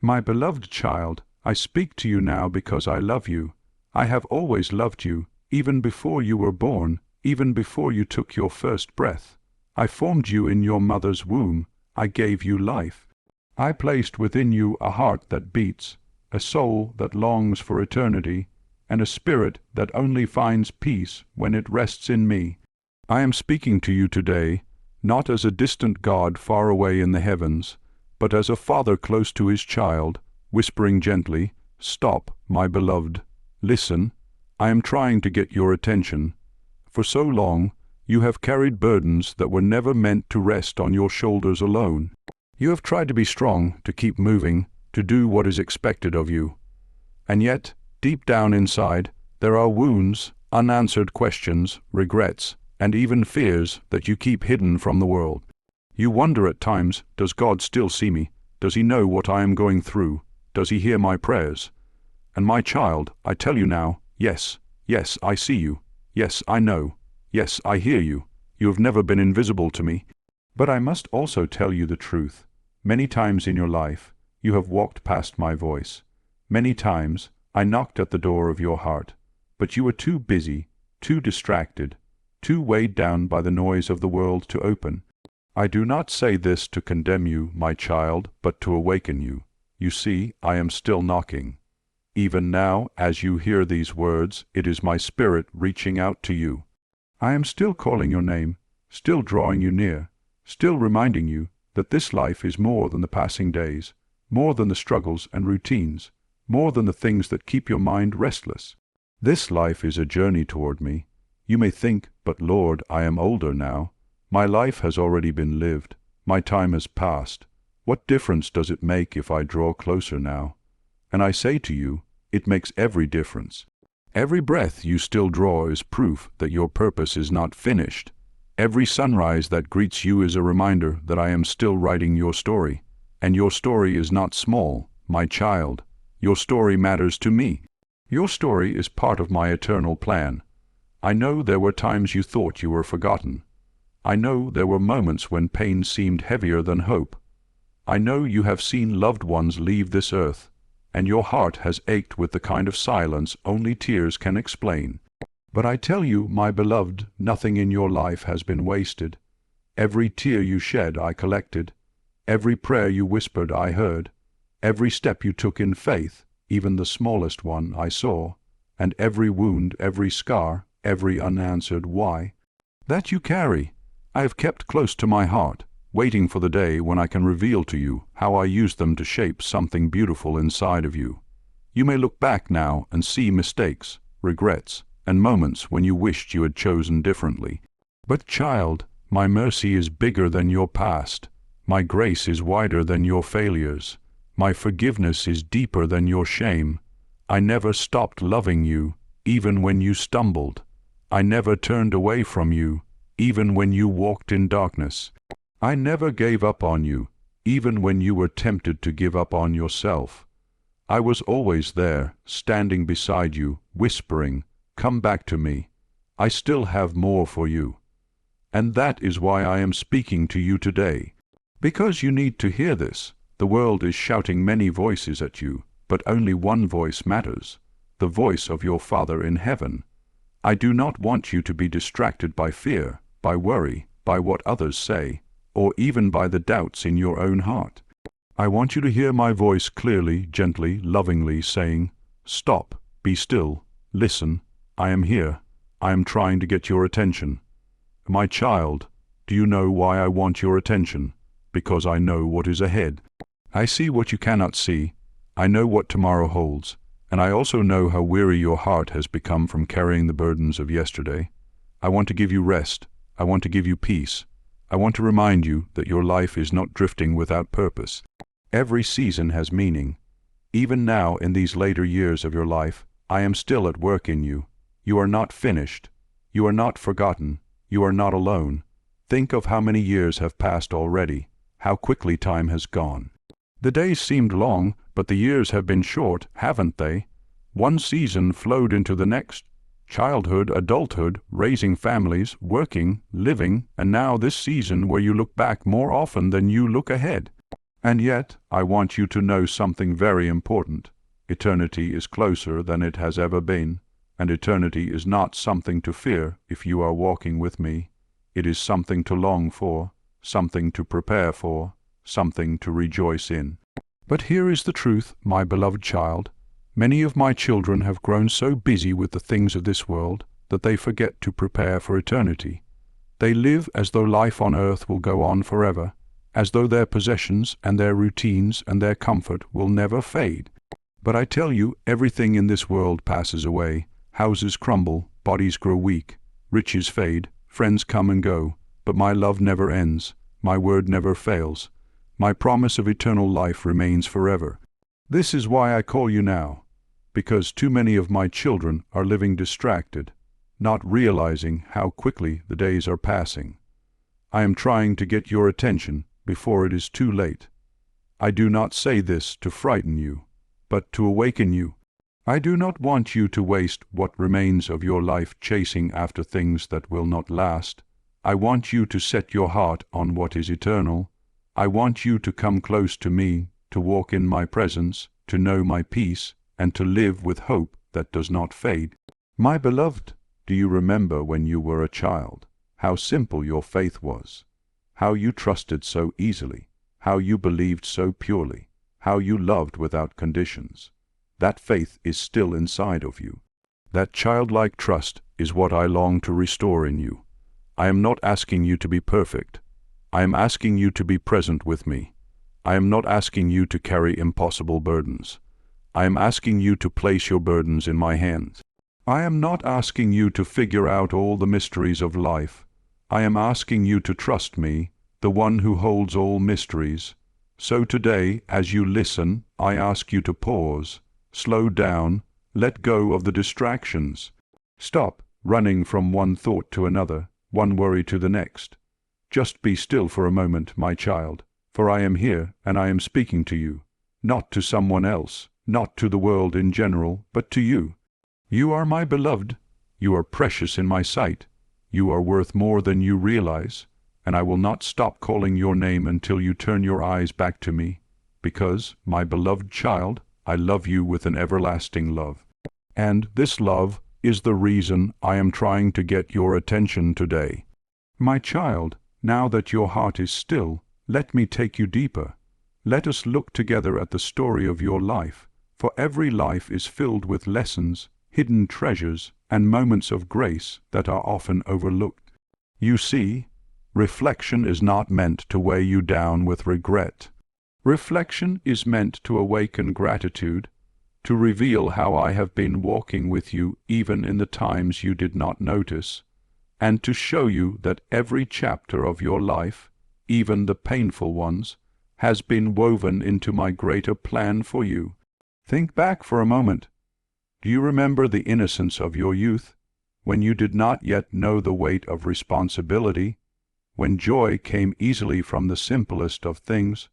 My beloved child, I speak to you now because I love you. I have always loved you, even before you were born, even before you took your first breath. I formed you in your mother's womb. I gave you life. I placed within you a heart that beats, a soul that longs for eternity, and a spirit that only finds peace when it rests in me. I am speaking to you today, not as a distant God far away in the heavens, but as a father close to his child, whispering gently, "Stop, my beloved. Listen. I am trying to get your attention. For so long, you have carried burdens that were never meant to rest on your shoulders alone. You have tried to be strong, to keep moving, to do what is expected of you. And yet, deep down inside, there are wounds, unanswered questions, regrets, and even fears that you keep hidden from the world. You wonder at times, does God still see me? Does he know what I am going through? Does he hear my prayers? And my child, I tell you now, yes, yes, I see you. Yes, I know. Yes, I hear you. You have never been invisible to me. But I must also tell you the truth. Many times in your life, you have walked past my voice. Many times, I knocked at the door of your heart, but you were too busy, too distracted, too weighed down by the noise of the world to open. I do not say this to condemn you, my child, but to awaken you. You see, I am still knocking. Even now, as you hear these words, it is my Spirit reaching out to you. I am still calling your name, still drawing you near, still reminding you that this life is more than the passing days, more than the struggles and routines, more than the things that keep your mind restless. This life is a journey toward me. You may think, but Lord, I am older now. My life has already been lived. My time has passed. What difference does it make if I draw closer now? And I say to you, it makes every difference. Every breath you still draw is proof that your purpose is not finished. Every sunrise that greets you is a reminder that I am still writing your story. And your story is not small, my child. Your story matters to me. Your story is part of my eternal plan. I know there were times you thought you were forgotten. I know there were moments when pain seemed heavier than hope. I know you have seen loved ones leave this earth, and your heart has ached with the kind of silence only tears can explain. But I tell you, my beloved, nothing in your life has been wasted. Every tear you shed I collected. Every prayer you whispered I heard. Every step you took in faith, even the smallest one, I saw. And every wound, every scar, every unanswered why, that you carry, I have kept close to my heart, waiting for the day when I can reveal to you how I used them to shape something beautiful inside of you. You may look back now and see mistakes, regrets, and moments when you wished you had chosen differently. But child, my mercy is bigger than your past. My grace is wider than your failures. My forgiveness is deeper than your shame. I never stopped loving you, even when you stumbled. I never turned away from you, even when you walked in darkness. I never gave up on you, even when you were tempted to give up on yourself. I was always there, standing beside you, whispering, "Come back to me. I still have more for you." And that is why I am speaking to you today. Because you need to hear this. The world is shouting many voices at you, but only one voice matters, the voice of your Father in heaven. I do not want you to be distracted by fear, by worry, by what others say, or even by the doubts in your own heart. I want you to hear my voice clearly, gently, lovingly saying, "Stop, be still, listen, I am here, I am trying to get your attention." My child, do you know why I want your attention? Because I know what is ahead. I see what you cannot see. I know what tomorrow holds, and I also know how weary your heart has become from carrying the burdens of yesterday. I want to give you rest. I want to give you peace. I want to remind you that your life is not drifting without purpose. Every season has meaning. Even now, in these later years of your life, I am still at work in you. You are not finished. You are not forgotten. You are not alone. Think of how many years have passed already, how quickly time has gone. The days seemed long, but the years have been short, haven't they? One season flowed into the next. Childhood, adulthood, raising families, working, living, and now this season where you look back more often than you look ahead. And yet, I want you to know something very important. Eternity is closer than it has ever been, and eternity is not something to fear if you are walking with me. It is something to long for, something to prepare for, something to rejoice in. But here is the truth, my beloved child. Many of my children have grown so busy with the things of this world that they forget to prepare for eternity. They live as though life on earth will go on forever, as though their possessions and their routines and their comfort will never fade. But I tell you, everything in this world passes away. Houses crumble, bodies grow weak, riches fade, friends come and go, but my love never ends, my word never fails. My promise of eternal life remains forever. This is why I call you now, because too many of my children are living distracted, not realizing how quickly the days are passing. I am trying to get your attention before it is too late. I do not say this to frighten you, but to awaken you. I do not want you to waste what remains of your life chasing after things that will not last. I want you to set your heart on what is eternal. I want you to come close to me, to walk in my presence, to know my peace, and to live with hope that does not fade. My beloved, do you remember when you were a child, how simple your faith was, how you trusted so easily, how you believed so purely, how you loved without conditions? That faith is still inside of you. That childlike trust is what I long to restore in you. I am not asking you to be perfect. I am asking you to be present with me. I am not asking you to carry impossible burdens. I am asking you to place your burdens in my hands. I am not asking you to figure out all the mysteries of life. I am asking you to trust me, the one who holds all mysteries. So today, as you listen, I ask you to pause, slow down, let go of the distractions. Stop running from one thought to another, one worry to the next. Just be still for a moment, my child, for I am here and I am speaking to you, not to someone else, not to the world in general, but to you. You are my beloved. You are precious in my sight. You are worth more than you realize, and I will not stop calling your name until you turn your eyes back to me, because, my beloved child, I love you with an everlasting love. And this love is the reason I am trying to get your attention today. My child, now that your heart is still, let me take you deeper. Let us look together at the story of your life, for every life is filled with lessons, hidden treasures, and moments of grace that are often overlooked. You see, reflection is not meant to weigh you down with regret. Reflection is meant to awaken gratitude, to reveal how I have been walking with you even in the times you did not notice, and to show you that every chapter of your life, even the painful ones, has been woven into my greater plan for you. Think back for a moment. Do you remember the innocence of your youth, when you did not yet know the weight of responsibility, when joy came easily from the simplest of things?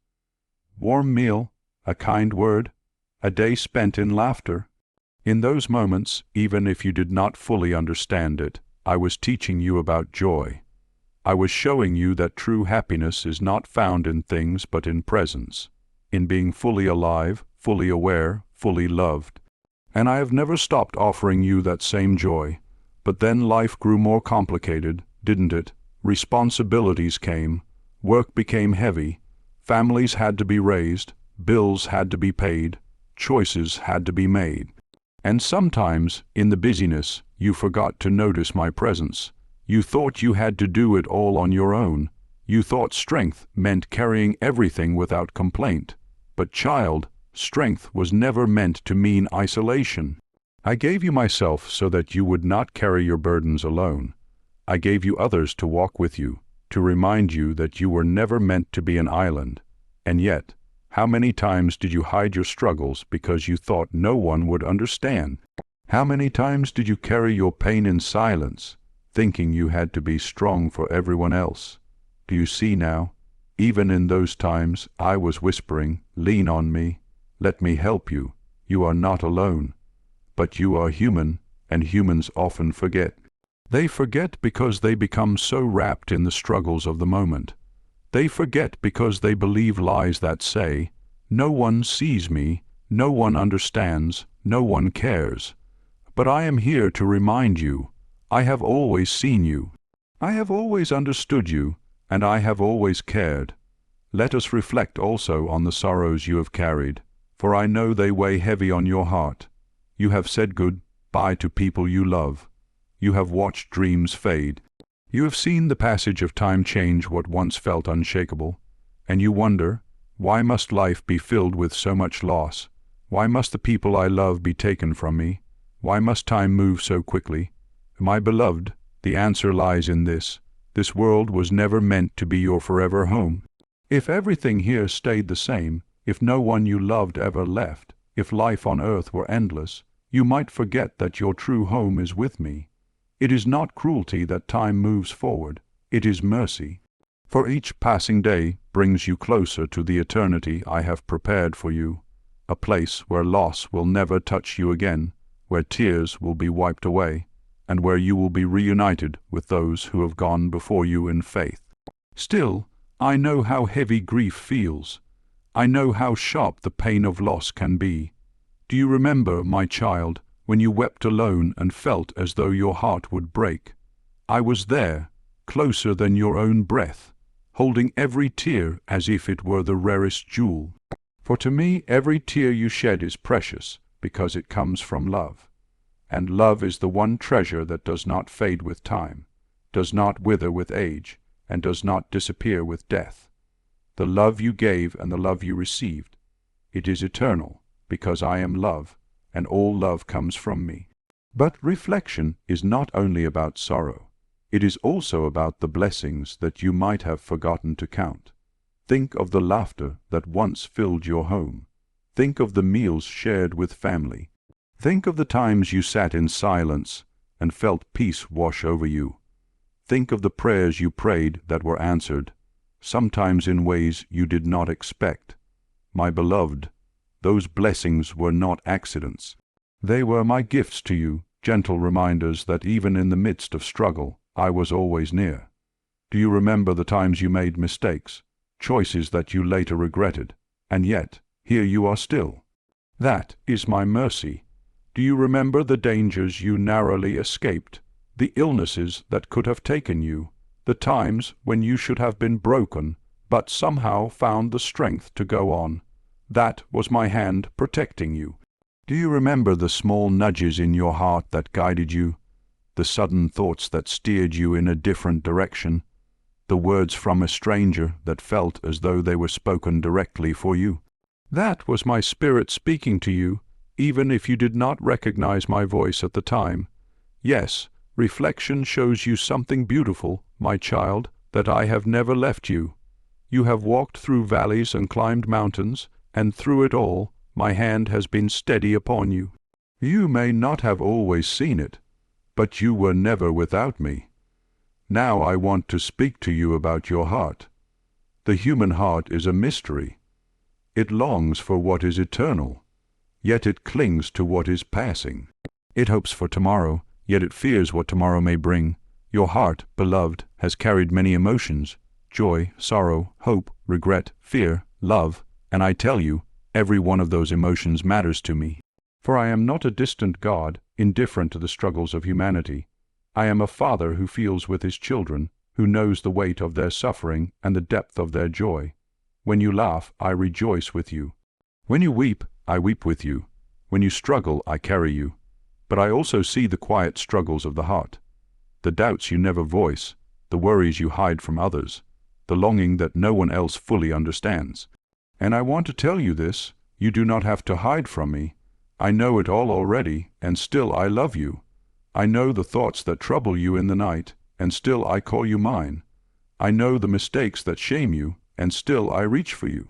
Warm meal, a kind word, a day spent in laughter. In those moments, even if you did not fully understand it, I was teaching you about joy. I was showing you that true happiness is not found in things but in presence, in being fully alive, fully aware, fully loved. And I have never stopped offering you that same joy. But then life grew more complicated, didn't it? Responsibilities came, work became heavy, families had to be raised, bills had to be paid, choices had to be made. And sometimes, in the busyness, you forgot to notice my presence. You thought you had to do it all on your own. You thought strength meant carrying everything without complaint. But child, strength was never meant to mean isolation. I gave you myself so that you would not carry your burdens alone. I gave you others to walk with you, to remind you that you were never meant to be an island. And yet, how many times did you hide your struggles because you thought no one would understand? How many times did you carry your pain in silence, thinking you had to be strong for everyone else? Do you see now? Even in those times, I was whispering, lean on me, let me help you. You are not alone. But you are human, and humans often forget. They forget because they become so wrapped in the struggles of the moment. They forget because they believe lies that say, "No one sees me, no one understands, no one cares." But I am here to remind you, I have always seen you. I have always understood you, and I have always cared. Let us reflect also on the sorrows you have carried, for I know they weigh heavy on your heart. You have said goodbye to people you love. You have watched dreams fade. You have seen the passage of time change what once felt unshakable, and you wonder, why must life be filled with so much loss? Why must the people I love be taken from me? Why must time move so quickly? My beloved, the answer lies in this. This world was never meant to be your forever home. If everything here stayed the same, if no one you loved ever left, if life on earth were endless, you might forget that your true home is with me. It is not cruelty that time moves forward, it is mercy. For each passing day brings you closer to the eternity I have prepared for you, a place where loss will never touch you again, where tears will be wiped away, and where you will be reunited with those who have gone before you in faith. Still, I know how heavy grief feels. I know how sharp the pain of loss can be. Do you remember, my child, when you wept alone and felt as though your heart would break? I was there, closer than your own breath, holding every tear as if it were the rarest jewel. For to me every tear you shed is precious, because it comes from love. And love is the one treasure that does not fade with time, does not wither with age, and does not disappear with death. The love you gave and the love you received, it is eternal, because I am love, and all love comes from me. But reflection is not only about sorrow. It is also about the blessings that you might have forgotten to count. Think of the laughter that once filled your home. Think of the meals shared with family. Think of the times you sat in silence and felt peace wash over you. Think of the prayers you prayed that were answered, sometimes in ways you did not expect. My beloved, those blessings were not accidents. They were my gifts to you, gentle reminders that even in the midst of struggle, I was always near. Do you remember the times you made mistakes, choices that you later regretted, and yet, here you are still? That is my mercy. Do you remember the dangers you narrowly escaped, the illnesses that could have taken you, the times when you should have been broken, but somehow found the strength to go on? That was my hand protecting you. Do you remember the small nudges in your heart that guided you, the sudden thoughts that steered you in a different direction, the words from a stranger that felt as though they were spoken directly for you? That was my spirit speaking to you, even if you did not recognize my voice at the time. Yes, reflection shows you something beautiful, my child, that I have never left you. You have walked through valleys and climbed mountains, and through it all, my hand has been steady upon you. You may not have always seen it, but you were never without me. Now I want to speak to you about your heart. The human heart is a mystery. It longs for what is eternal, yet it clings to what is passing. It hopes for tomorrow, yet it fears what tomorrow may bring. Your heart, beloved, has carried many emotions: joy, sorrow, hope, regret, fear, love, and I tell you, every one of those emotions matters to me. For I am not a distant God, indifferent to the struggles of humanity. I am a father who feels with his children, who knows the weight of their suffering and the depth of their joy. When you laugh, I rejoice with you. When you weep, I weep with you. When you struggle, I carry you. But I also see the quiet struggles of the heart, the doubts you never voice, the worries you hide from others, the longing that no one else fully understands. And I want to tell you this: you do not have to hide from me. I know it all already, and still I love you. I know the thoughts that trouble you in the night, and still I call you mine. I know the mistakes that shame you, and still I reach for you.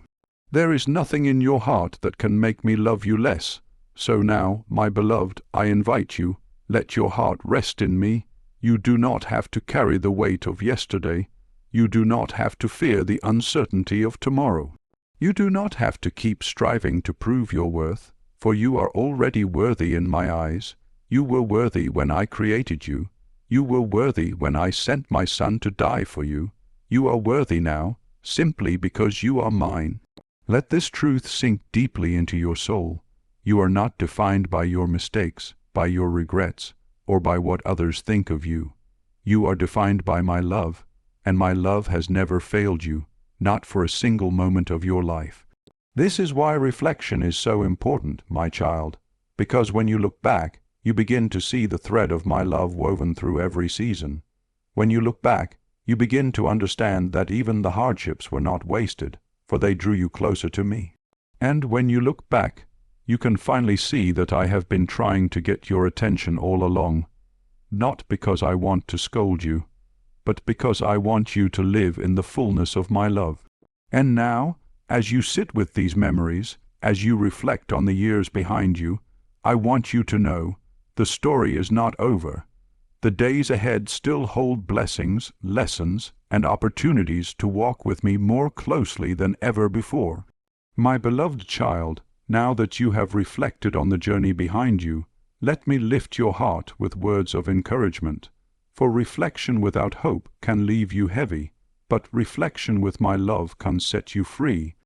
There is nothing in your heart that can make me love you less. So now, my beloved, I invite you, let your heart rest in me. You do not have to carry the weight of yesterday. You do not have to fear the uncertainty of tomorrow. You do not have to keep striving to prove your worth, for you are already worthy in my eyes. You were worthy when I created you. You were worthy when I sent my Son to die for you. You are worthy now, simply because you are mine. Let this truth sink deeply into your soul. You are not defined by your mistakes, by your regrets, or by what others think of you. You are defined by my love, and my love has never failed you, not for a single moment of your life. This is why reflection is so important, my child, because when you look back, you begin to see the thread of my love woven through every season. When you look back, you begin to understand that even the hardships were not wasted, for they drew you closer to me. And when you look back, you can finally see that I have been trying to get your attention all along, not because I want to scold you, but because I want you to live in the fullness of my love. And now, as you sit with these memories, as you reflect on the years behind you, I want you to know the story is not over. The days ahead still hold blessings, lessons, and opportunities to walk with me more closely than ever before. My beloved child, now that you have reflected on the journey behind you, let me lift your heart with words of encouragement. For reflection without hope can leave you heavy, but reflection with my love can set you free.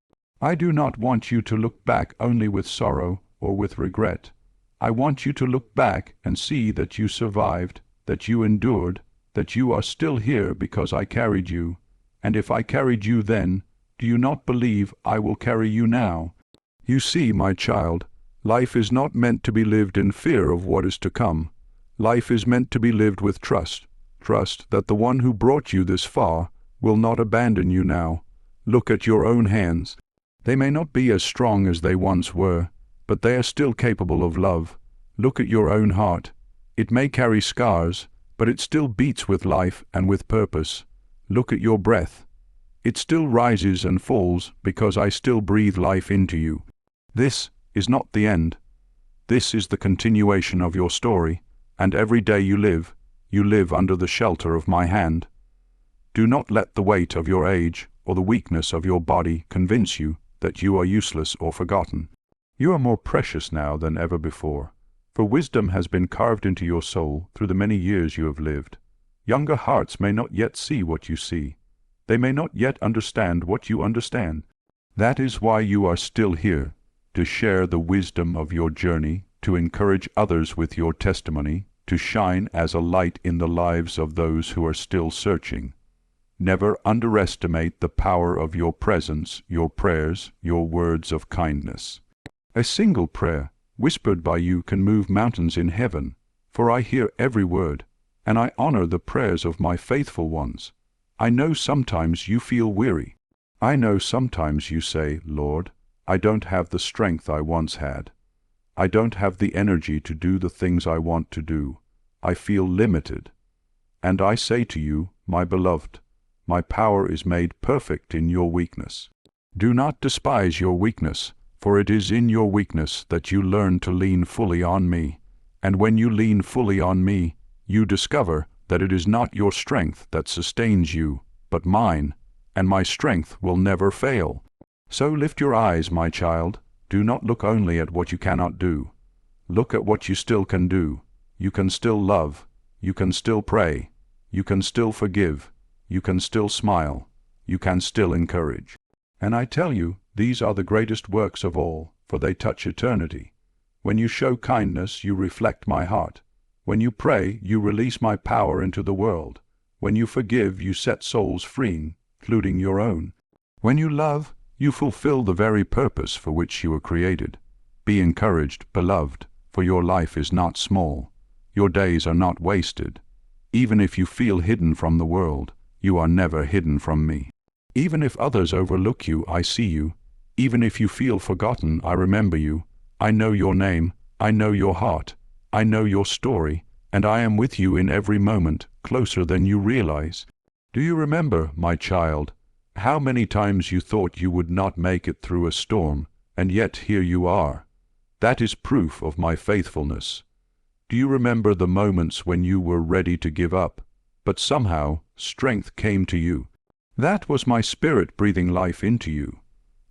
I do not want you to look back only with sorrow or with regret. I want you to look back and see that you survived, that you endured, that you are still here because I carried you. And if I carried you then, do you not believe I will carry you now? You see, my child, life is not meant to be lived in fear of what is to come. Life is meant to be lived with trust. Trust that the one who brought you this far will not abandon you now. Look at your own hands. They may not be as strong as they once were, but they are still capable of love. Look at your own heart. It may carry scars, but it still beats with life and with purpose. Look at your breath. It still rises and falls because I still breathe life into you. This is not the end. This is the continuation of your story, and every day you live under the shelter of my hand. Do not let the weight of your age or the weakness of your body convince you that you are useless or forgotten. You are more precious now than ever before, for wisdom has been carved into your soul through the many years you have lived. Younger hearts may not yet see what you see. They may not yet understand what you understand. That is why you are still here, to share the wisdom of your journey, to encourage others with your testimony, to shine as a light in the lives of those who are still searching. Never underestimate the power of your presence, your prayers, your words of kindness. A single prayer, whispered by you, can move mountains in heaven, for I hear every word, and I honor the prayers of my faithful ones. I know sometimes you feel weary. I know sometimes you say, Lord, I don't have the strength I once had. I don't have the energy to do the things I want to do. I feel limited. And I say to you, my beloved, my power is made perfect in your weakness. Do not despise your weakness, for it is in your weakness that you learn to lean fully on me. And when you lean fully on me, you discover that it is not your strength that sustains you, but mine, and my strength will never fail. So lift your eyes, my child. Do not look only at what you cannot do. Look at what you still can do. You can still love. You can still pray. You can still forgive. You can still smile. You can still encourage. And I tell you, these are the greatest works of all, for they touch eternity. When you show kindness, you reflect my heart. When you pray, you release my power into the world. When you forgive, you set souls free, including your own. When you love, you fulfill the very purpose for which you were created. Be encouraged, beloved, for your life is not small. Your days are not wasted. Even if you feel hidden from the world, you are never hidden from me. Even if others overlook you, I see you. Even if you feel forgotten, I remember you. I know your name. I know your heart. I know your story, and I am with you in every moment, closer than you realize. Do you remember, my child, how many times you thought you would not make it through a storm, and yet here you are? That is proof of my faithfulness. Do you remember the moments when you were ready to give up, but somehow strength came to you? That was my Spirit breathing life into you.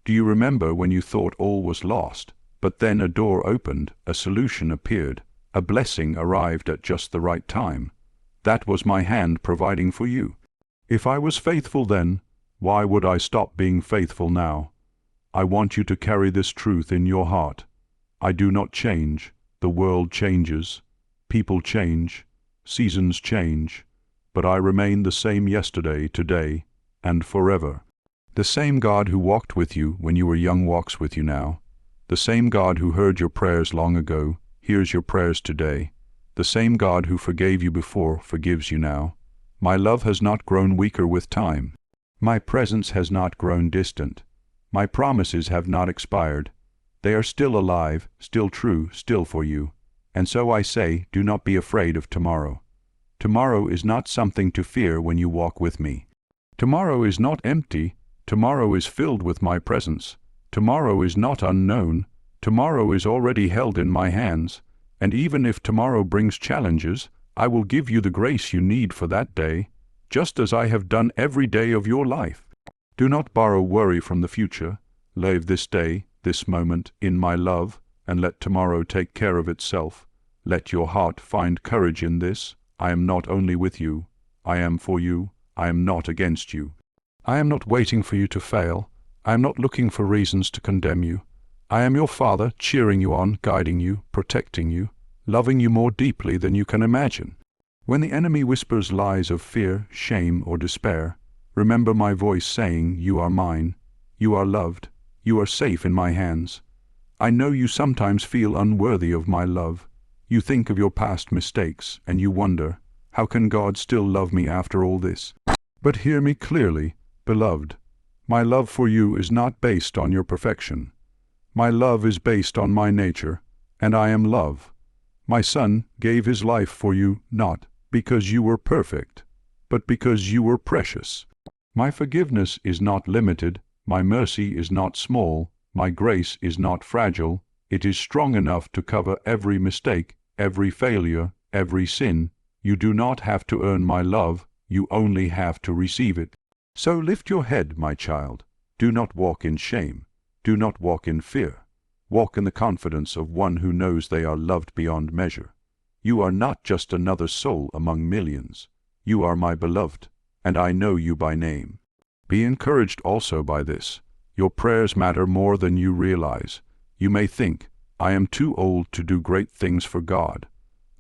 Do you remember when you thought all was lost, but then a door opened, a solution appeared, a blessing arrived at just the right time? That was my hand providing for you. If I was faithful then, Why would I stop being faithful now? I want you to carry this truth in your heart. I do not change. The world changes. People change. Seasons change. But I remain the same yesterday, today, and forever. The same God who walked with you when you were young walks with you now. The same God who heard your prayers long ago hears your prayers today. The same God who forgave you before forgives you now. My love has not grown weaker with time. My presence has not grown distant. My promises have not expired. They are still alive, still true, still for you. And so I say, do not be afraid of tomorrow. Tomorrow is not something to fear when you walk with me. Tomorrow is not empty. Tomorrow is filled with my presence. Tomorrow is not unknown. Tomorrow is already held in my hands. And even if tomorrow brings challenges, I will give you the grace you need for that day, just as I have done every day of your life. Do not borrow worry from the future. Live this day, this moment, in my love, and let tomorrow take care of itself. Let your heart find courage in this. I am not only with you. I am for you. I am not against you. I am not waiting for you to fail. I am not looking for reasons to condemn you. I am your Father, cheering you on, guiding you, protecting you, loving you more deeply than you can imagine. When the enemy whispers lies of fear, shame, or despair, remember my voice saying, "You are mine. You are loved. You are safe in my hands." I know you sometimes feel unworthy of my love. You think of your past mistakes, and you wonder, how can God still love me after all this? But hear me clearly, beloved. My love for you is not based on your perfection. My love is based on my nature, and I am love. My Son gave his life for you not because you were perfect, but because you were precious. My forgiveness is not limited, my mercy is not small, my grace is not fragile. It is strong enough to cover every mistake, every failure, every sin. You do not have to earn my love, you only have to receive it. So lift your head, my child. Do not walk in shame. Do not walk in fear. Walk in the confidence of one who knows they are loved beyond measure. You are not just another soul among millions. You are my beloved, and I know you by name. Be encouraged also by this. Your prayers matter more than you realize. You may think, I am too old to do great things for God.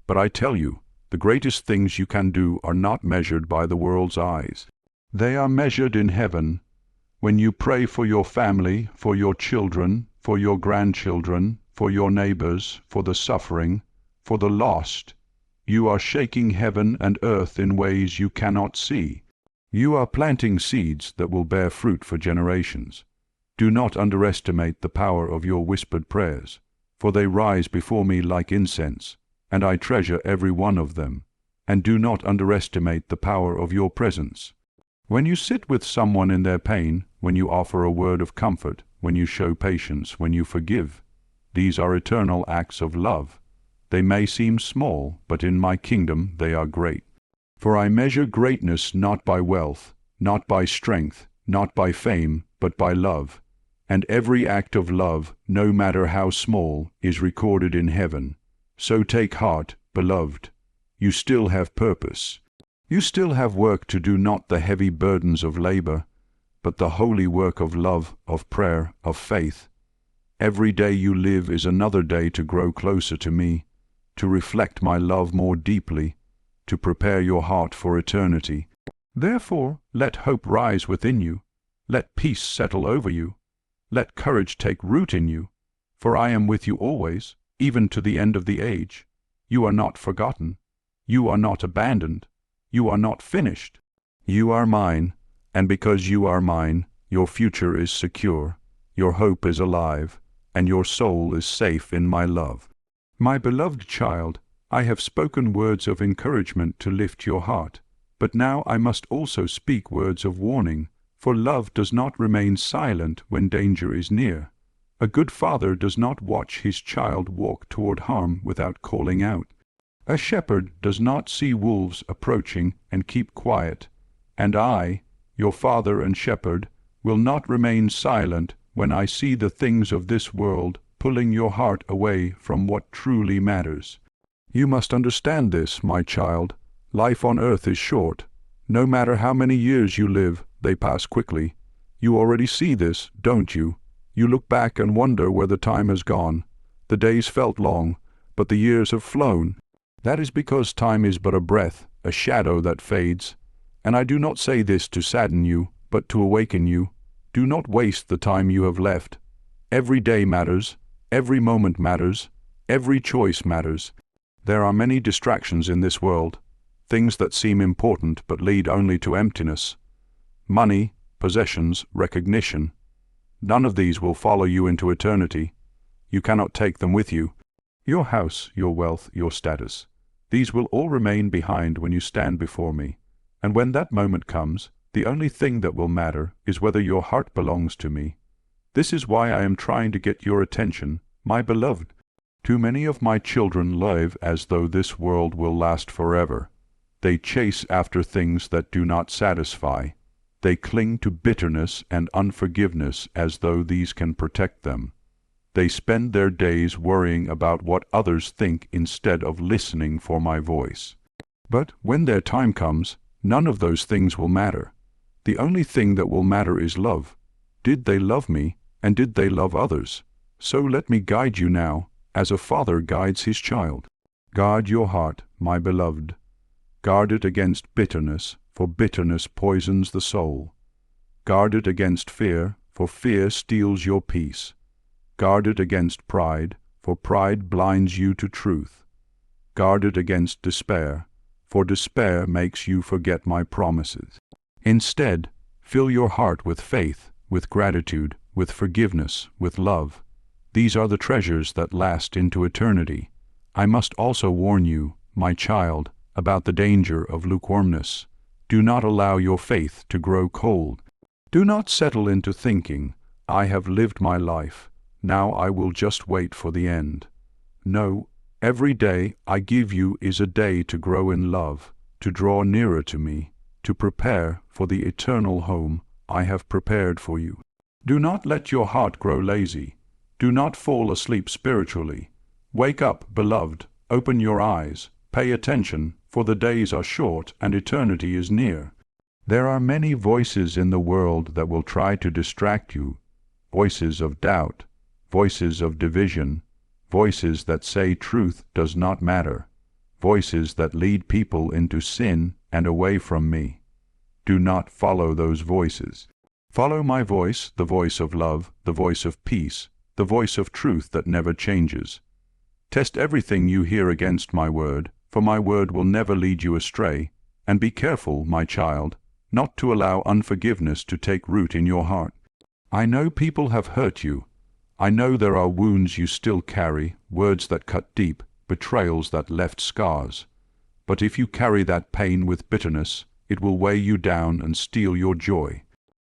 But I tell you, the greatest things you can do are not measured by the world's eyes. They are measured in heaven. When you pray for your family, for your children, for your grandchildren, for your neighbors, for the suffering, for the lost, you are shaking heaven and earth in ways you cannot see. You are planting seeds that will bear fruit for generations. Do not underestimate the power of your whispered prayers, for they rise before me like incense, and I treasure every one of them. And do not underestimate the power of your presence. When you sit with someone in their pain, when you offer a word of comfort, when you show patience, when you forgive, these are eternal acts of love. They may seem small, but in my kingdom they are great. For I measure greatness not by wealth, not by strength, not by fame, but by love. And every act of love, no matter how small, is recorded in heaven. So take heart, beloved. You still have purpose. You still have work to do, not the heavy burdens of labor, but the holy work of love, of prayer, of faith. Every day you live is another day to grow closer to me, to reflect my love more deeply, to prepare your heart for eternity. Therefore, let hope rise within you. Let peace settle over you. Let courage take root in you. For I am with you always, even to the end of the age. You are not forgotten. You are not abandoned. You are not finished. You are mine, and because you are mine, your future is secure, your hope is alive, and your soul is safe in my love. My beloved child, I have spoken words of encouragement to lift your heart, but now I must also speak words of warning, for love does not remain silent when danger is near. A good father does not watch his child walk toward harm without calling out. A shepherd does not see wolves approaching and keep quiet, and I, your father and shepherd, will not remain silent when I see the things of this world pulling your heart away from what truly matters. You must understand this, my child. Life on earth is short. No matter how many years you live, they pass quickly. You already see this, don't you? You look back and wonder where the time has gone. The days felt long, but the years have flown. That is because time is but a breath, a shadow that fades. And I do not say this to sadden you, but to awaken you. Do not waste the time you have left. Every day matters, every moment matters, every choice matters. There are many distractions in this world, things that seem important but lead only to emptiness. Money, possessions, recognition. None of these will follow you into eternity. You cannot take them with you. Your house, your wealth, your status. These will all remain behind when you stand before me. And when that moment comes, the only thing that will matter is whether your heart belongs to me. This is why I am trying to get your attention, my beloved. Too many of my children live as though this world will last forever. They chase after things that do not satisfy. They cling to bitterness and unforgiveness as though these can protect them. They spend their days worrying about what others think instead of listening for my voice. But when their time comes, none of those things will matter. The only thing that will matter is love. Did they love me, and did they love others? So let me guide you now, as a father guides his child. Guard your heart, my beloved. Guard it against bitterness, for bitterness poisons the soul. Guard it against fear, for fear steals your peace. Guard it against pride, for pride blinds you to truth. Guard it against despair, for despair makes you forget my promises. Instead, fill your heart with faith, with gratitude, with forgiveness, with love. These are the treasures that last into eternity. I must also warn you, my child, about the danger of lukewarmness. Do not allow your faith to grow cold. Do not settle into thinking, I have lived my life, now I will just wait for the end. No, every day I give you is a day to grow in love, to draw nearer to me, to prepare for the eternal home I have prepared for you. Do not let your heart grow lazy. Do not fall asleep spiritually. Wake up, beloved, open your eyes, pay attention, for the days are short and eternity is near. There are many voices in the world that will try to distract you, voices of doubt, voices of division, voices that say truth does not matter, voices that lead people into sin and away from me. Do not follow those voices. Follow my voice, the voice of love, the voice of peace, the voice of truth that never changes. Test everything you hear against my word, for my word will never lead you astray, and be careful, my child, not to allow unforgiveness to take root in your heart. I know people have hurt you. I know there are wounds you still carry, words that cut deep, betrayals that left scars. But if you carry that pain with bitterness, it will weigh you down and steal your joy.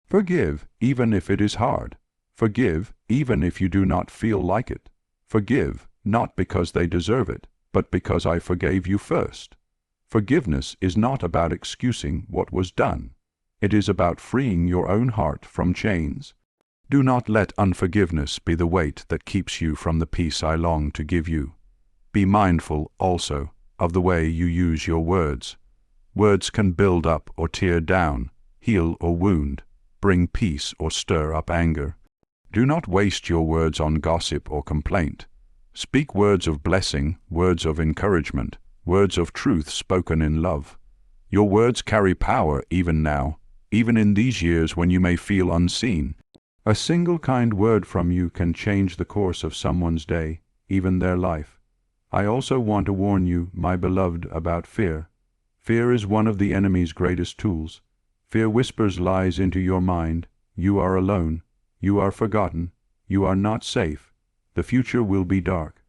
Forgive, even if it is hard. Forgive, even if you do not feel like it. Forgive, not because they deserve it, but because I forgave you first. Forgiveness is not about excusing what was done. It is about freeing your own heart from chains. Do not let unforgiveness be the weight that keeps you from the peace I long to give you. Be mindful, also, of the way you use your words. Words can build up or tear down, heal or wound, bring peace or stir up anger. Do not waste your words on gossip or complaint. Speak words of blessing, words of encouragement, words of truth spoken in love. Your words carry power even now, even in these years when you may feel unseen. A single kind word from you can change the course of someone's day, even their life. I also want to warn you, my beloved, about fear. Fear is one of the enemy's greatest tools. Fear whispers lies into your mind. You are alone. You are forgotten. You are not safe. The future will be dark.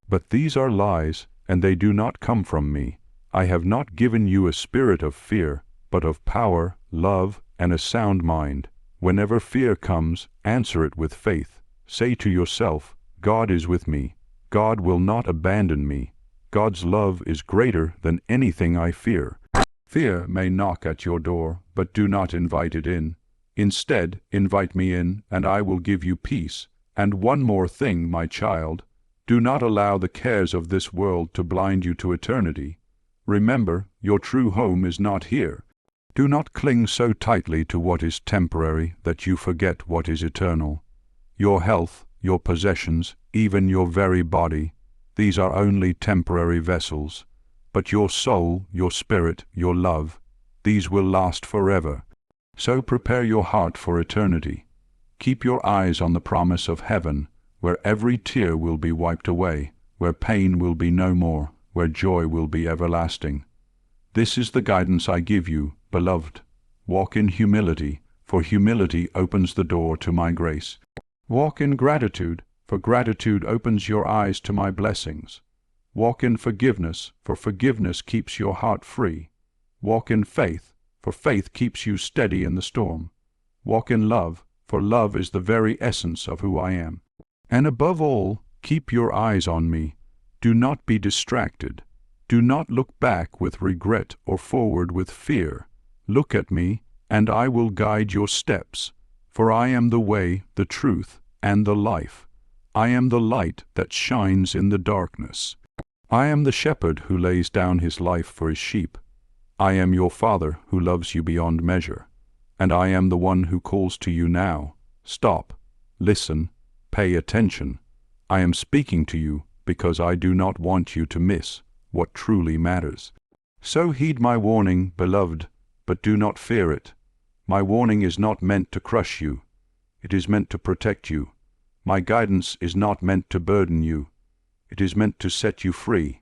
But these are lies, and they do not come from me. I have not given you a spirit of fear, but of power, love, and a sound mind. Whenever fear comes, answer it with faith. Say to yourself, God is with me. God will not abandon me. God's love is greater than anything I fear. Fear may knock at your door, but do not invite it in. Instead, invite me in, and I will give you peace. And one more thing, my child, do not allow the cares of this world to blind you to eternity. Remember, your true home is not here. Do not cling so tightly to what is temporary that you forget what is eternal. Your health, your possessions, even your very body, these are only temporary vessels. But your soul, your spirit, your love, these will last forever. So prepare your heart for eternity. Keep your eyes on the promise of heaven, where every tear will be wiped away, where pain will be no more, where joy will be everlasting. This is the guidance I give you, beloved. Walk in humility, for humility opens the door to my grace. Walk in gratitude, for gratitude opens your eyes to my blessings. Walk in forgiveness, for forgiveness keeps your heart free. Walk in faith, for faith keeps you steady in the storm. Walk in love, for love is the very essence of who I am. And above all, keep your eyes on me. Do not be distracted. Do not look back with regret or forward with fear. Look at me, and I will guide your steps. For I am the way, the truth, and the life. I am the light that shines in the darkness. I am the shepherd who lays down his life for his sheep. I am your Father who loves you beyond measure. And I am the one who calls to you now. Stop, listen, pay attention. I am speaking to you because I do not want you to miss what truly matters. So heed my warning, beloved, but do not fear it. My warning is not meant to crush you. It is meant to protect you. My guidance is not meant to burden you. It is meant to set you free.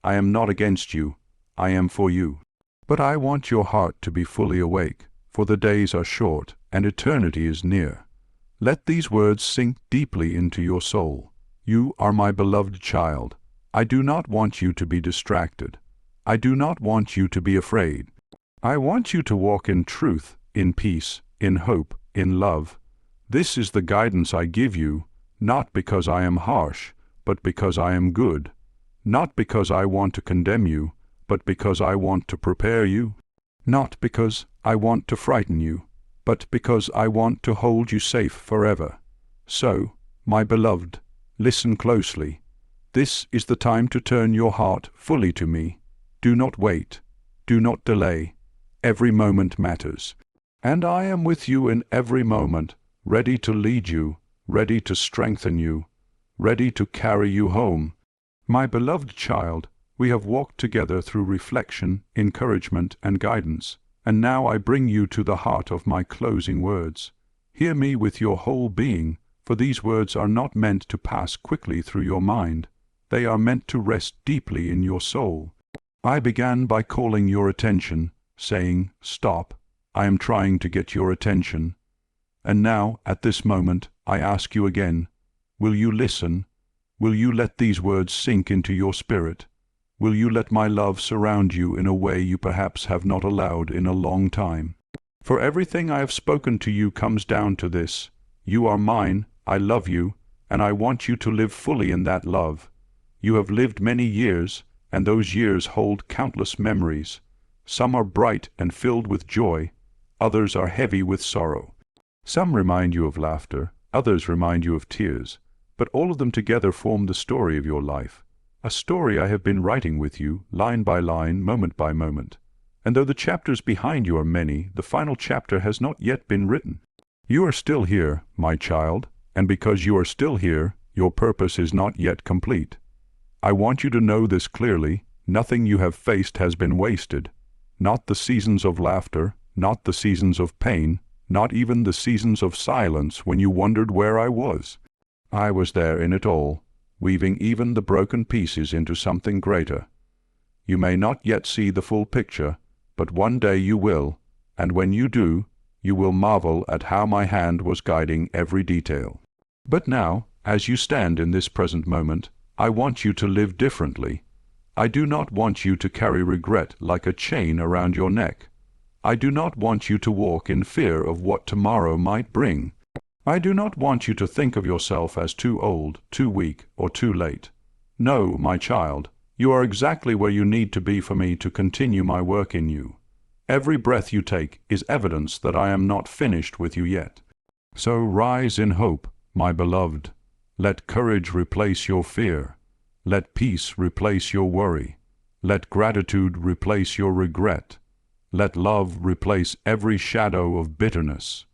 I am not against you. I am for you. But I want your heart to be fully awake, for the days are short and eternity is near. Let these words sink deeply into your soul. You are my beloved child. I do not want you to be distracted. I do not want you to be afraid. I want you to walk in truth, in peace, in hope, in love. This is the guidance I give you, not because I am harsh, but because I am good. Not because I want to condemn you, but because I want to prepare you. Not because I want to frighten you, but because I want to hold you safe forever. So, my beloved, listen closely. This is the time to turn your heart fully to me. Do not wait. Do not delay. Every moment matters. And I am with you in every moment, ready to lead you, ready to strengthen you, ready to carry you home. My beloved child, we have walked together through reflection, encouragement, and guidance, and now I bring you to the heart of my closing words. Hear me with your whole being, for these words are not meant to pass quickly through your mind. They are meant to rest deeply in your soul. I began by calling your attention, saying, "Stop, I am trying to get your attention." And now, at this moment, I ask you again, will you listen? Will you let these words sink into your spirit? Will you let my love surround you in a way you perhaps have not allowed in a long time? For everything I have spoken to you comes down to this. You are mine, I love you, and I want you to live fully in that love. You have lived many years, and those years hold countless memories. Some are bright and filled with joy, others are heavy with sorrow. Some remind you of laughter, others remind you of tears, but all of them together form the story of your life. A story I have been writing with you, line by line, moment by moment. And though the chapters behind you are many, the final chapter has not yet been written. You are still here, my child, and because you are still here, your purpose is not yet complete. I want you to know this clearly. Nothing you have faced has been wasted. Not the seasons of laughter, not the seasons of pain, not even the seasons of silence when you wondered where I was. I was there in it all, weaving even the broken pieces into something greater. You may not yet see the full picture, but one day you will, and when you do, you will marvel at how my hand was guiding every detail. But now, as you stand in this present moment, I want you to live differently. I do not want you to carry regret like a chain around your neck. I do not want you to walk in fear of what tomorrow might bring. I do not want you to think of yourself as too old, too weak, or too late. No, my child, you are exactly where you need to be for me to continue my work in you. Every breath you take is evidence that I am not finished with you yet. So rise in hope, my beloved. Let courage replace your fear. Let peace replace your worry. Let gratitude replace your regret. Let love replace every shadow of bitterness.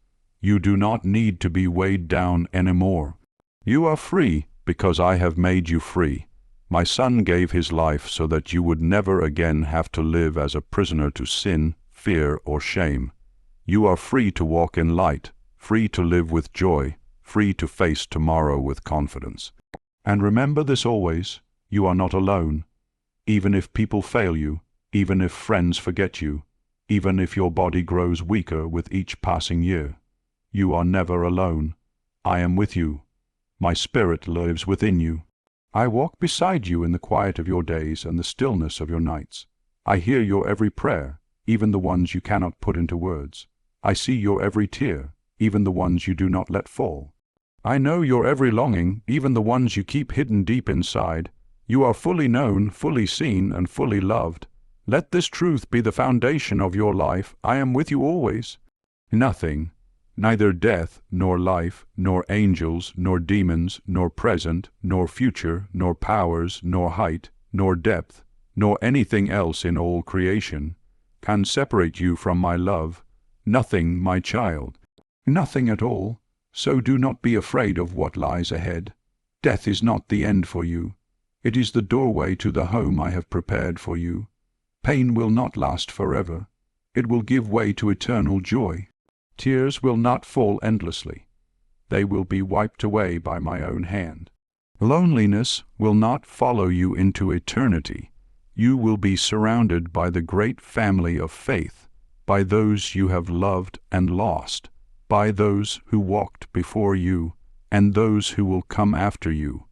You do not need to be weighed down anymore. You are free because I have made you free. My Son gave his life so that you would never again have to live as a prisoner to sin, fear, or shame. You are free to walk in light, free to live with joy, free to face tomorrow with confidence. And remember this always, you are not alone. Even if people fail you, even if friends forget you, even if your body grows weaker with each passing year, you are never alone. I am with you. My Spirit lives within you. I walk beside you in the quiet of your days and the stillness of your nights. I hear your every prayer, even the ones you cannot put into words. I see your every tear, even the ones you do not let fall. I know your every longing, even the ones you keep hidden deep inside. You are fully known, fully seen, and fully loved. Let this truth be the foundation of your life. I am with you always. Nothing, neither death, nor life, nor angels, nor demons, nor present, nor future, nor powers, nor height, nor depth, nor anything else in all creation, can separate you from my love. Nothing, my child. Nothing at all. So do not be afraid of what lies ahead. Death is not the end for you. It is the doorway to the home I have prepared for you. Pain will not last forever. It will give way to eternal joy. Tears will not fall endlessly. They will be wiped away by my own hand. Loneliness will not follow you into eternity. You will be surrounded by the great family of faith, by those you have loved and lost, by those who walked before you, and those who will come after you,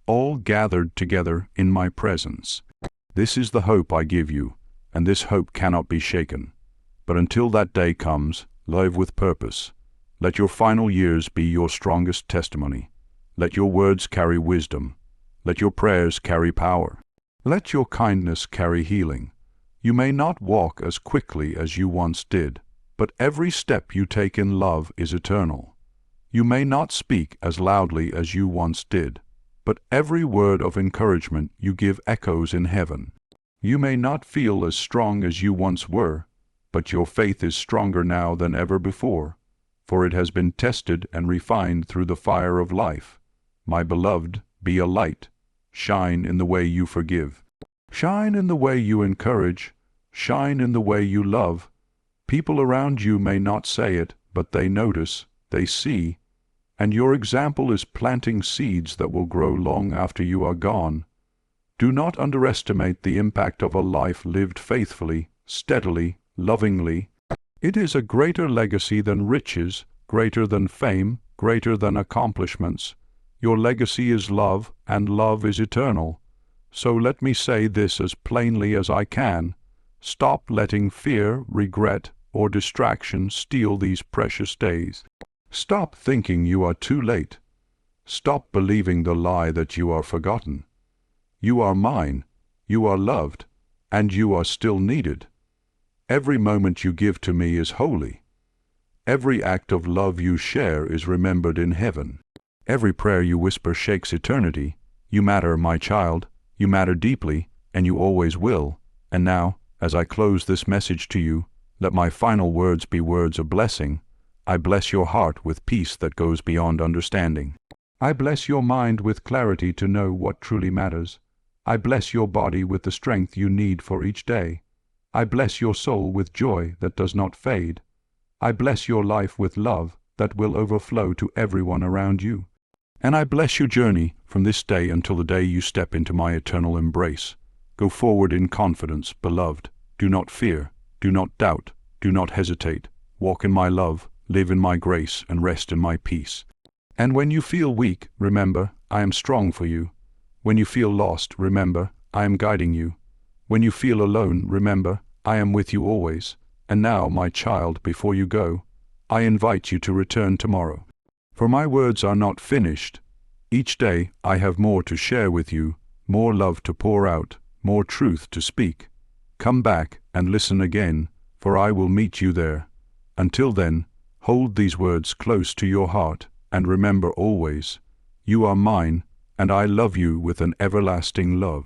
all gathered together in my presence. This is the hope I give you, and this hope cannot be shaken. But until that day comes, live with purpose. Let your final years be your strongest testimony. Let your words carry wisdom. Let your prayers carry power. Let your kindness carry healing. You may not walk as quickly as you once did, but every step you take in love is eternal. You may not speak as loudly as you once did, but every word of encouragement you give echoes in heaven. You may not feel as strong as you once were, but your faith is stronger now than ever before, for it has been tested and refined through the fire of life. My beloved, be a light. Shine in the way you forgive. Shine in the way you encourage. Shine in the way you love. People around you may not say it, but they notice, they see, and your example is planting seeds that will grow long after you are gone. Do not underestimate the impact of a life lived faithfully, steadily, lovingly. It is a greater legacy than riches, greater than fame, greater than accomplishments. Your legacy is love, and love is eternal. So let me say this as plainly as I can. Stop letting fear, regret, or distraction steal these precious days. Stop thinking you are too late. Stop believing the lie that you are forgotten. You are mine, you are loved, and you are still needed. Every moment you give to me is holy. Every act of love you share is remembered in heaven. Every prayer you whisper shakes eternity. You matter, my child. You matter deeply, and you always will. And now, as I close this message to you, let my final words be words of blessing. I bless your heart with peace that goes beyond understanding. I bless your mind with clarity to know what truly matters. I bless your body with the strength you need for each day. I bless your soul with joy that does not fade. I bless your life with love that will overflow to everyone around you. And I bless your journey from this day until the day you step into my eternal embrace. Go forward in confidence, beloved. Do not fear. Do not doubt. Do not hesitate. Walk in my love, live in my grace, and rest in my peace. And when you feel weak, remember, I am strong for you. When you feel lost, remember, I am guiding you. When you feel alone, remember, I am with you always. And now, my child, before you go, I invite you to return tomorrow. For my words are not finished. Each day I have more to share with you, more love to pour out, more truth to speak. Come back and listen again, for I will meet you there. Until then, hold these words close to your heart, and remember always, you are mine, and I love you with an everlasting love.